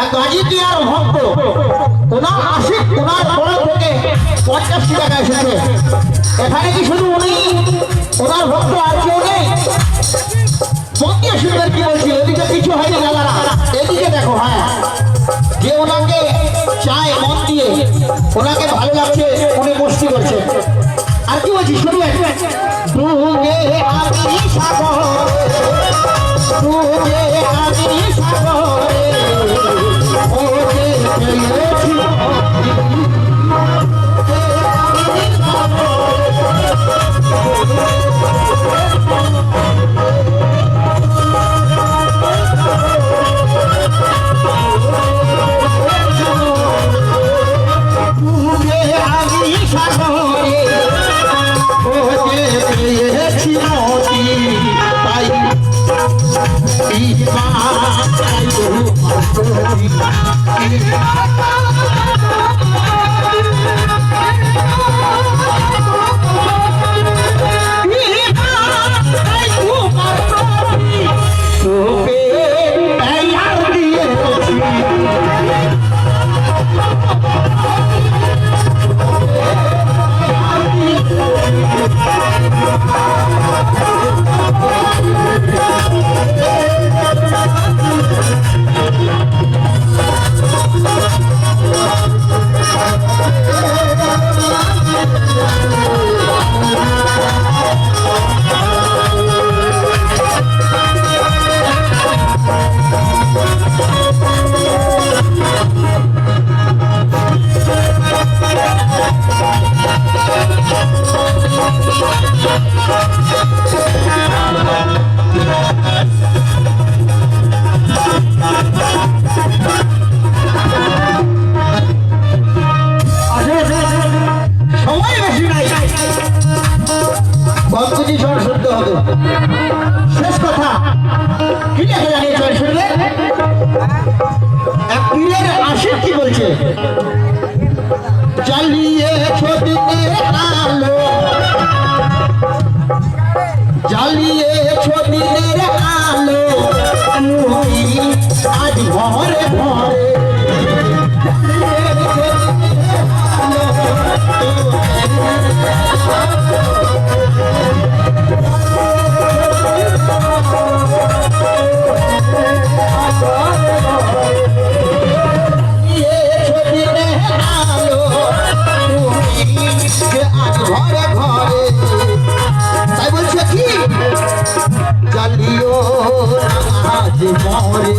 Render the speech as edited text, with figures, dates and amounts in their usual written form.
এক গাজীটিয়ার ভক্ত ওনার আশিক ওনার বড় থেকে 50 টাকা এসেছে। এখানে কি শুধু উনি ওনার ভক্ত আর কেউ নেই? মন্দির শুনবেন কি বলছি, এদিকে কিছু হয়নি দাদারা, এদিকে দেখো। হ্যাঁ, যে ওনাকে চায় মন দিয়ে, ওনাকে ভালো লাগছে, উনি মস্তি করছে। আর কি বলছি শুনবেন, ডুবে আমি সাগরে, ডুবে আমি সাগরে, ওরে পেয়েছি শেষ কথা কি দেখা জানিয়েছে শুনলে? এক পীরের আশিক কি বলছে, জ্বালিয়েছ দিনের আলো, জ্বালিয়েছ দিনের আলো, তুমি আজ ঘরে ঘরে ঘরে ঘরে, তাই বলছে কি জ্বালিও আজ মরে,